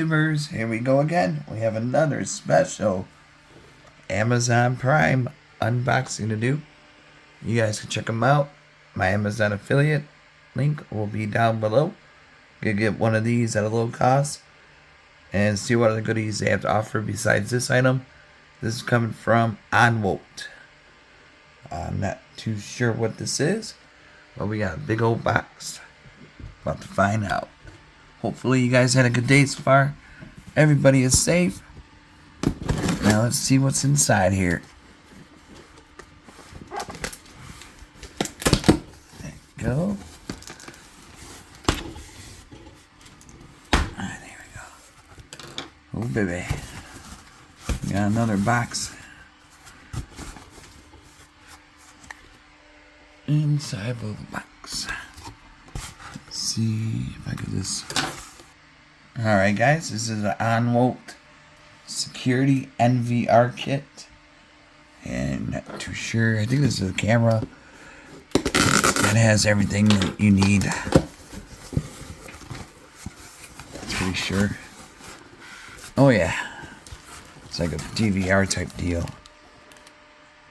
YouTubers, here we go again. We have another special Amazon Prime unboxing to do. You guys can check them out. My Amazon affiliate link will be down below. You can get one of these at a low cost and see what other goodies they have to offer besides this item. This is coming from Onwote. I'm not too sure what this is, but we got a big old box. About to find out. Hopefully you guys had a good day so far. Everybody is safe. Now let's see what's inside here. There you go. Alright, there we go. Oh baby. We got another box. Inside of the box. Let's see if I can just... Alright guys, this is an Onwote security NVR kit. And not too sure. I think this is a camera that has everything that you need. Pretty sure. Oh yeah. It's like a DVR type deal.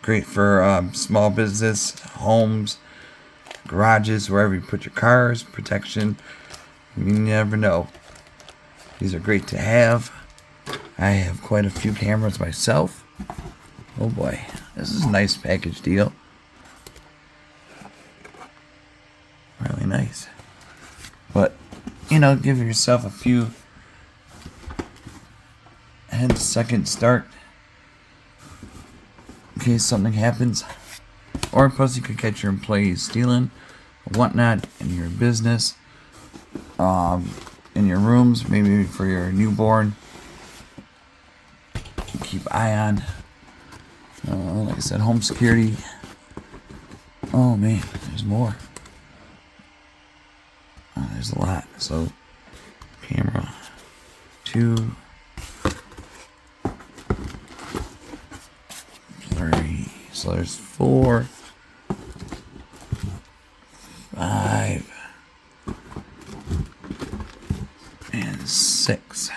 Great for small business, homes, garages, wherever you put your cars, protection. You never know. These are great to have. I have quite a few cameras myself. Oh boy, this is a nice package deal. Really nice. But, you know, give yourself a few second start in case something happens. Or plus you could catch your employees stealing or whatnot in your business. In your rooms, maybe for your newborn. You keep an eye on. Like I said, home security. Oh man, there's more. There's a lot. So, camera 2, 3. So there's 4, 5, and 6.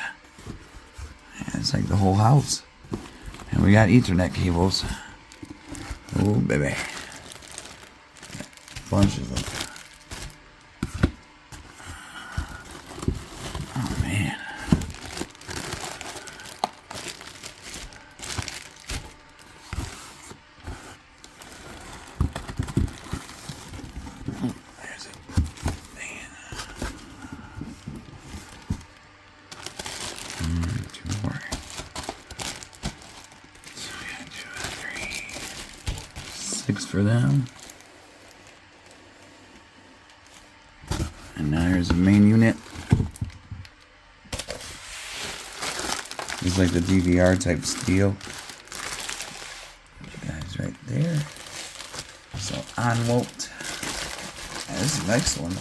And it's like the whole house. And we got Ethernet cables. Oh baby. Bunch of them. Oh man. There's it. Man. 2 more. So we got 2, 3, 6 for them. And now here's the main unit. It's like the DVR type steel. Guys, right there. So Onwote. Yeah, this is a nice one.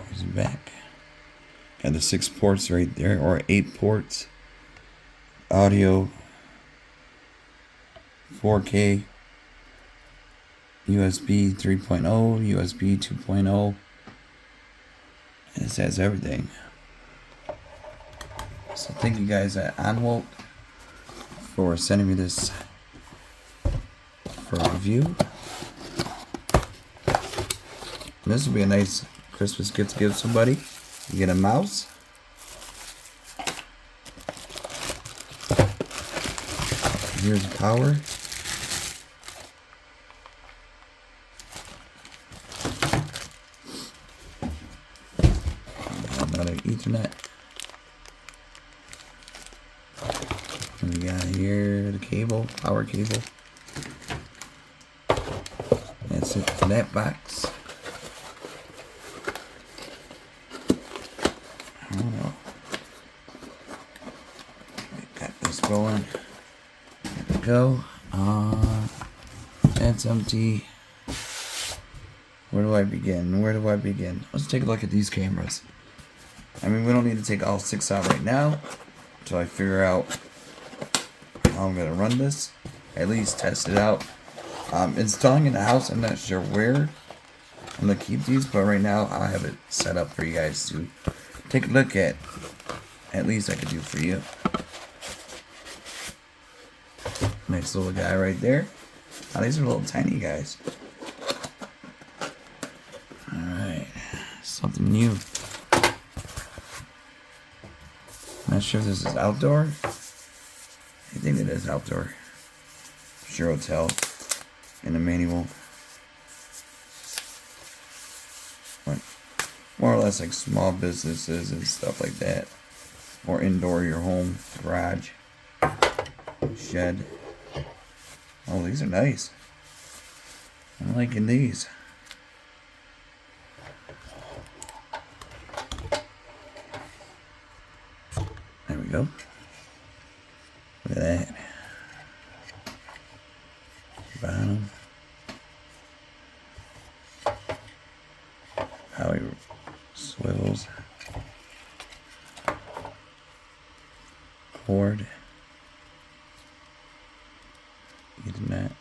Here's the back. Got the 6 ports right there, or 8 ports. Audio, 4K, USB 3.0, USB 2.0. And this has everything. So thank you guys at Onwote for sending me this for a review. And this would be a nice Christmas gift to give somebody. You get a mouse. Here's the power. Another Ethernet. And we got here the cable, power cable. That's it for that box. I don't know. Got this going. Go. That's empty. Where do I begin? Let's take a look at these cameras. I mean, we don't need to take all 6 out right now until I figure out how I'm gonna run this. At least test it out. Installing in the house, I'm not sure where I'm gonna keep these, but right now I'll have it set up for you guys to take a look at. At least I could do for you. Nice little guy right there. Oh, these are little tiny guys. Alright. Something new. Not sure if this is outdoor. I think it is outdoor. Sure, it'll tell in the manual. But more or less like small businesses and stuff like that. Or indoor, your home, garage, shed. Oh, these are nice. I'm liking these. There we go. Look at that. Bottom. How he swivels. Cord. Getting that.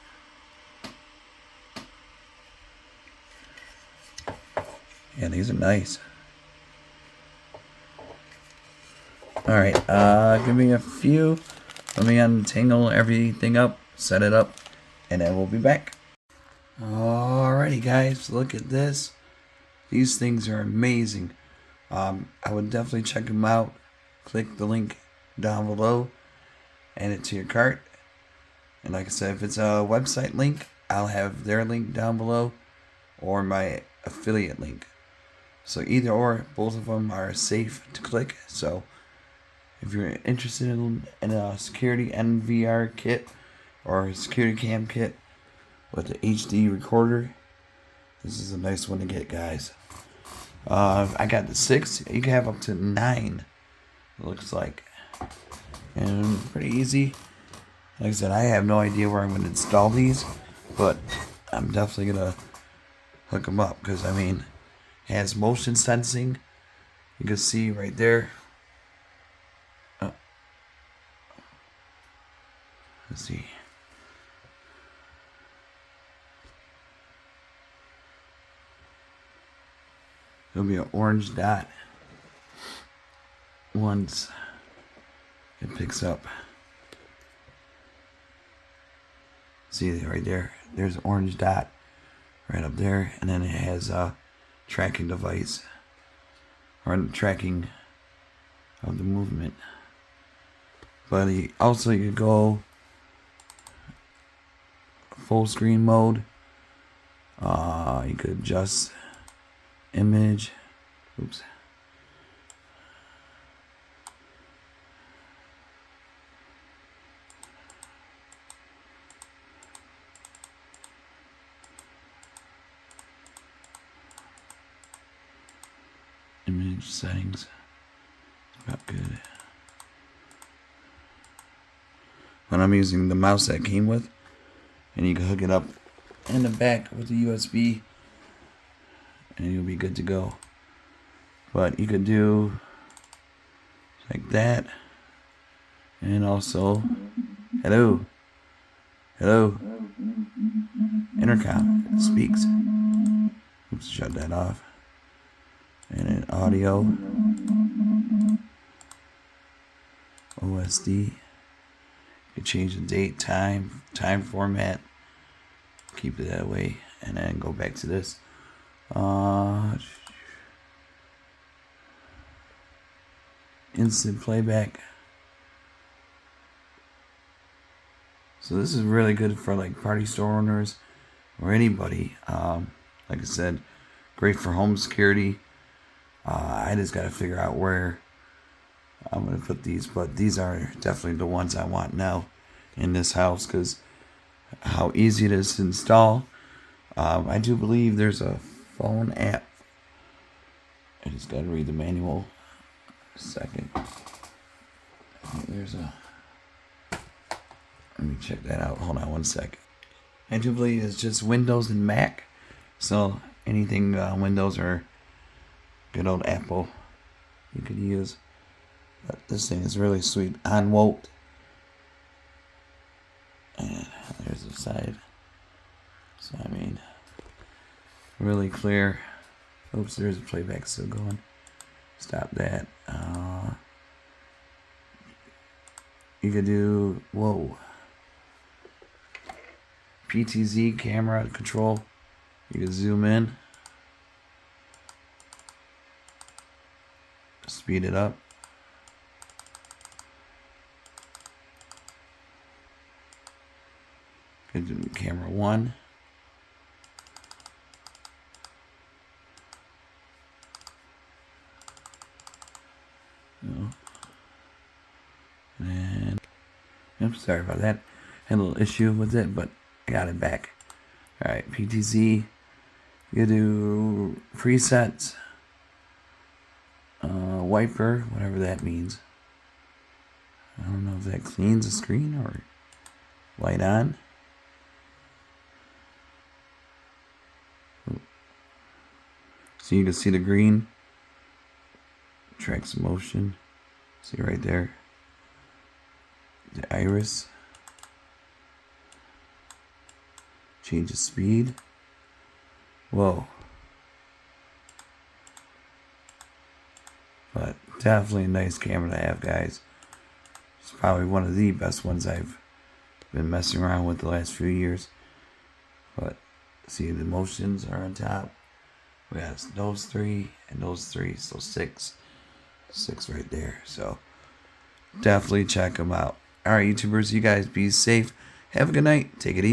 Yeah, these are nice. Alright, give me a few. Let me untangle everything up, set it up, and then we'll be back. Alrighty guys, look at this. These things are amazing. I would definitely check them out. Click the link down below, add it to your cart. And like I said, if it's a website link, I'll have their link down below or my affiliate link. So either or, both of them are safe to click. So if you're interested in a security NVR kit or a security cam kit with the HD recorder, this is a nice one to get, guys. I got the 6. You can have up to 9, it looks like. And pretty easy. Like I said, I have no idea where I'm going to install these, but I'm definitely going to hook them up because, I mean, it has motion sensing. You can see right there. Let's see. There'll be an orange dot once it picks up. See right there, there's an orange dot right up there, and then it has a tracking device or tracking of the movement. But you could go full screen mode. You could adjust image. Oops. Image settings. About good. But I'm using the mouse that came with, and you can hook it up in the back with the USB, and you'll be good to go. But you could do like that, and also hello, intercom speaks. Oops, shut that off. And then audio, OSD. You can change the date, time format, keep it that way, and then go back to this. Instant playback. So this is really good for like party store owners or anybody. Like I said, great for home security. I just got to figure out where I'm going to put these, but these are definitely the ones I want now in this house because how easy it is to install. I do believe there's a phone app. I just got to read the manual. A second. There's a... Let me check that out. Hold on one second. I do believe it's just Windows and Mac. So anything Windows or good old Apple you could use. But this thing is really sweet. Onwote. And there's the side. So I mean, really clear. Oops, there's a playback still going. Stop that. You could do, whoa, PTZ camera control. You can zoom in, speed it up. You can do camera 1. And oops, sorry about that. Had a little issue with it, but I got it back. Alright, PTZ. You do presets, wiper, whatever that means. I don't know if that cleans the screen or light on. So you can see the green. Tracks motion. See right there. The iris. Change the speed. Whoa. But definitely a nice camera to have, guys. It's probably one of the best ones I've been messing around with the last few years. But see, the motions are on top. We got those 3 and those 3, so 6 right there. So definitely check them out. All right, YouTubers, you guys be safe. Have a good night. Take it easy.